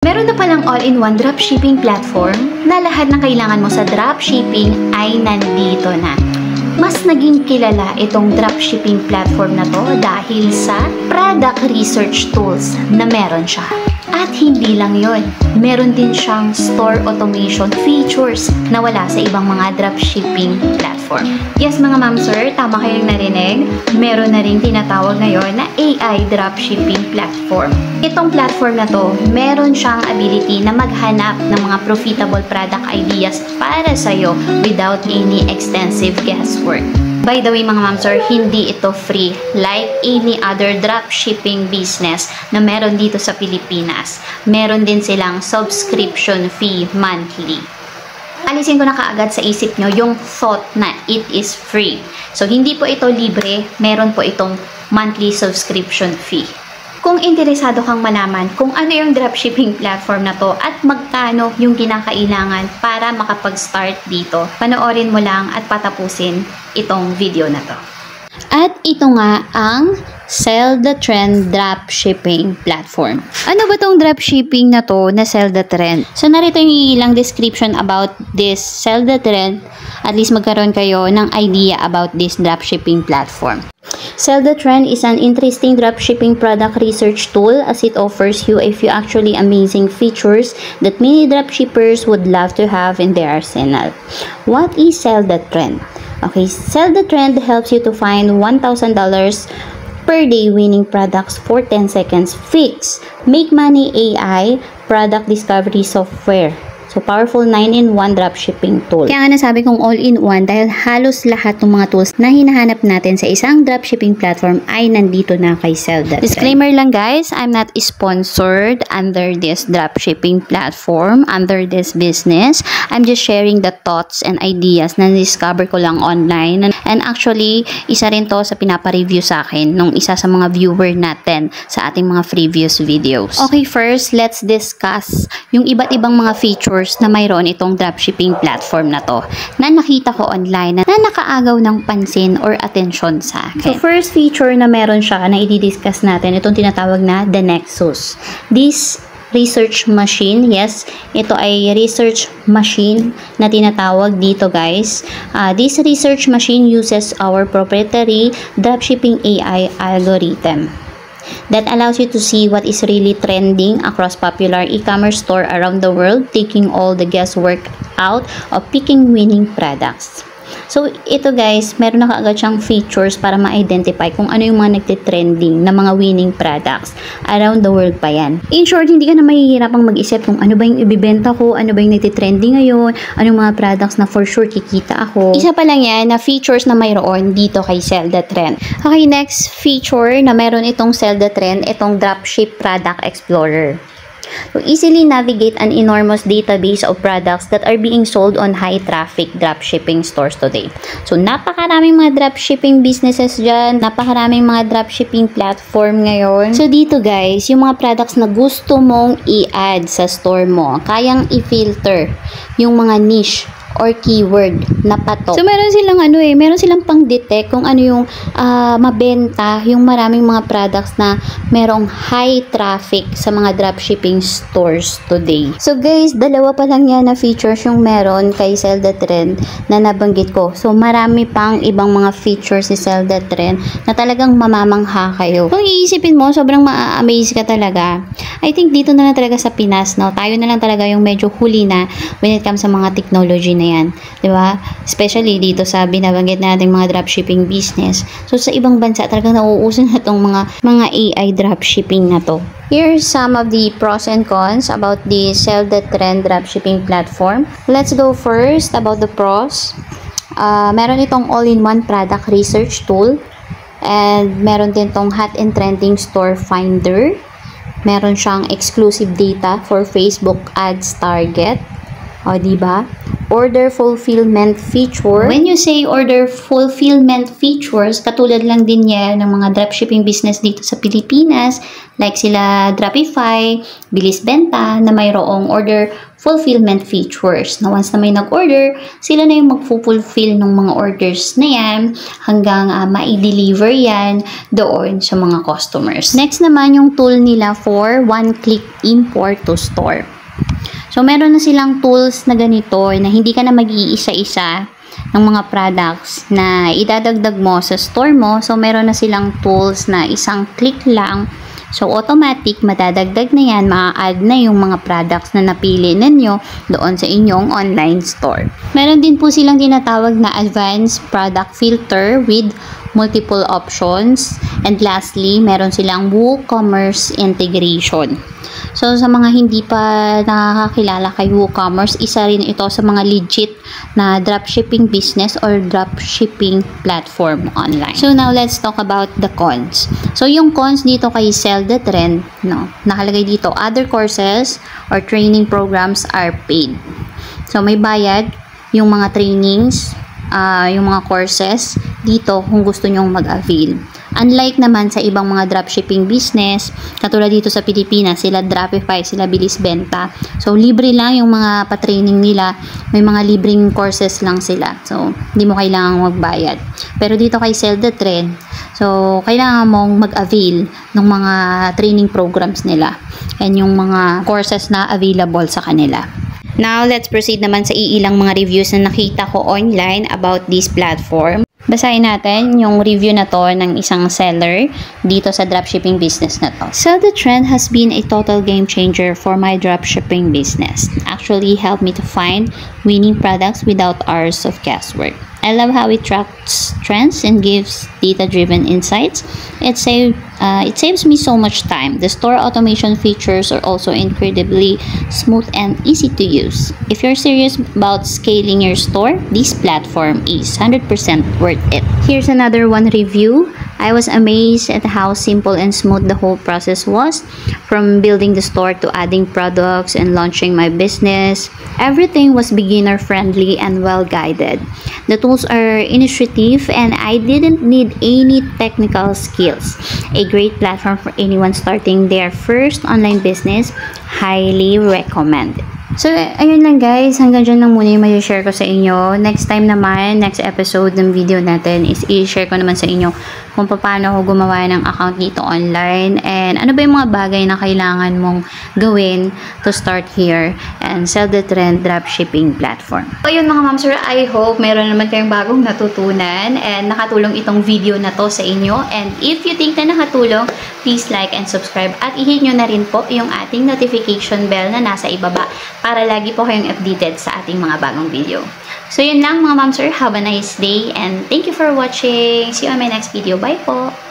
Meron na palang all-in-one dropshipping platform na lahat ng kailangan mo sa dropshipping ay nandito na. Mas naging kilala itong dropshipping platform na to dahil sa product research tools na meron siya. At hindi lang yon, meron din siyang store automation features na wala sa ibang mga dropshipping platform. Yes mga ma'am sir, tama kayong narinig, meron na rin tinatawag ngayon na AI dropshipping platform. Itong platform na to, meron siyang ability na maghanap ng mga profitable product ideas para sa'yo without any extensive guesswork. By the way mga ma'am sir, hindi ito free like any other dropshipping business na meron dito sa Pilipinas. Meron din silang subscription fee monthly. Alisin ko na kaagad sa isip nyo yung thought na it is free. So hindi po ito libre, meron po itong monthly subscription fee. Kung interesado kang malaman kung ano yung dropshipping platform na to at magkano yung kinakailangan para makapag-start dito, panoorin mo lang at patapusin itong video na to. At ito nga ang Sell the Trend dropshipping platform. Ano ba tong dropshipping na to na Sell the Trend? So narito yung ilang description about this Sell the Trend. At least magkaroon kayo ng idea about this dropshipping platform. Sell the Trend is an interesting dropshipping product research tool as it offers you a few actually amazing features that many dropshippers would love to have in their arsenal. What is Sell the Trend? Okay, Sell the Trend helps you to find $1,000 per day winning products for 10 seconds fix. Make money AI product discovery software. So, powerful 9-in-1 dropshipping tool. Kaya nga nasabi kong all-in-one dahil halos lahat ng mga tools na hinahanap natin sa isang dropshipping platform ay nandito na kay Sell the Trend. Disclaimer lang guys, I'm not sponsored under this dropshipping platform, under this business. I'm just sharing the thoughts and ideas na discover ko lang online. And actually, isa rin to sa pinapa-review sa akin nung isa sa mga viewer natin sa ating mga previous videos. Okay, first, let's discuss yung iba't ibang mga features na mayroon itong dropshipping platform na to na nakita ko online na nakaagaw ng pansin or atensyon sa akin. So first feature na meron siya na i-discuss natin, itong tinatawag na The Nexus. This research machine, yes, ito ay research machine na tinatawag dito guys. This research machine uses our proprietary dropshipping AI algorithm that allows you to see what is really trending across popular e-commerce store around the world, taking all the guesswork out of picking winning products. So, ito guys, meron na kaagad siyang features para ma-identify kung ano yung mga nagtitrending na mga winning products around the world pa yan. In short, hindi ka na mahihirapang mag-isip kung ano ba yung ibibenta ko, ano ba yung nagtitrending ngayon, anong mga products na for sure kikita ako. Isa pa lang yan na features na mayroon dito kay Sell the Trend. Okay, next feature na meron itong Sell the Trend, itong Dropship Product Explorer. To easily navigate an enormous database of products that are being sold on high-traffic dropshipping stores today. So, napakaraming mga dropshipping businesses dyan, napakaraming mga dropshipping platform ngayon. So, dito guys, yung mga products na gusto mong i-add sa store mo, kayang i-filter yung mga niche or keyword na patok. So, meron silang meron silang pang-detect kung ano yung mabenta, yung maraming mga products na merong high traffic sa mga dropshipping stores today. So, guys, dalawa pa lang yan na features yung meron kay Sell the Trend na nabanggit ko. So, marami pang ibang mga features si Sell the Trend na talagang mamamangha kayo. Kung iisipin mo, sobrang ma-amaze ka talaga. I think dito na lang talaga sa Pinas, no? Tayo na lang talaga yung medyo huli na when it comes sa mga technology na yan. Diba? Especially dito sa binabanggit nating mga dropshipping business. So, sa ibang bansa, talagang nauuso na itong mga AI dropshipping na to. Here's some of the pros and cons about the Sell the Trend dropshipping platform. Let's go first about the pros. Meron itong all-in-one product research tool. And meron din itong hot and trending store finder. Meron siyang exclusive data for Facebook ads target. O, diba? order fulfillment feature. When you say order fulfillment features, katulad lang din yan ng mga dropshipping business dito sa Pilipinas, like sila Dropify, Bilis Benta, na mayroong order fulfillment features. Na once na may nag-order, sila na yung mag-fulfill ng mga orders na yan hanggang ma-deliver yan doon sa mga customers. Next naman yung tool nila for one-click import to store. So, meron na silang tools na ganito na hindi ka na mag-iisa-isa ng mga products na idadagdag mo sa store mo. So, meron na silang tools na isang click lang. So, automatic, madadagdag na yan, ma-add na yung mga products na napili ninyo doon sa inyong online store. Meron din po silang tinatawag na advanced product filter with multiple options. And lastly, meron silang WooCommerce integration. So, sa mga hindi pa nakakakilala kay WooCommerce, isa rin ito sa mga legit na dropshipping business or dropshipping platform online. So, now let's talk about the cons. So, yung cons dito kay Sell the Trend, no, nakalagay dito, other courses or training programs are paid. So, may bayad yung mga trainings, yung mga courses dito kung gusto nyong mag-avail. Unlike naman sa ibang mga dropshipping business, katulad dito sa Pilipinas, sila Dropify, sila Bilis Benta. So, libre lang yung mga pa-training nila. May mga libreng courses lang sila. So, hindi mo kailangang magbayad. Pero dito kay Sell the Trend, so, kailangan mong mag-avail ng mga training programs nila and yung mga courses na available sa kanila. Now, let's proceed naman sa iilang mga reviews na nakita ko online about this platform. Basahin natin yung review na to ng isang seller dito sa dropshipping business na to. Sell the Trend has been a total game changer for my dropshipping business. Actually helped me to find winning products without hours of guesswork. I love how it tracks trends and gives data-driven insights. It saves me so much time. The store automation features are also incredibly smooth and easy to use. If you're serious about scaling your store, this platform is 100% worth it. Here's another one review. I was amazed at how simple and smooth the whole process was. From building the store to adding products and launching my business, everything was beginner-friendly and well-guided. The tools are intuitive and I didn't need any technical skills. A great platform for anyone starting their first online business. Highly recommended. So, ayun lang guys. Hanggang dyan lang muna yung may-share ko sa inyo. Next time naman, next episode ng video natin is i-share ko naman sa inyo kung paano ako gumawa ng account dito online and ano ba yung mga bagay na kailangan mong gawin to start here and Sell the Trend dropshipping platform. So, ayun mga ma'am sir, I hope meron naman kayong bagong natutunan and nakatulong itong video na to sa inyo. And if you think na nakatulong, please like and subscribe at i-hit nyo na rin po yung ating notification bell na nasa ibaba para lagi po kayong updated sa ating mga bagong video. So, yun lang mga ma'am sir. Have a nice day and thank you for watching. See you on my next video. Bye po!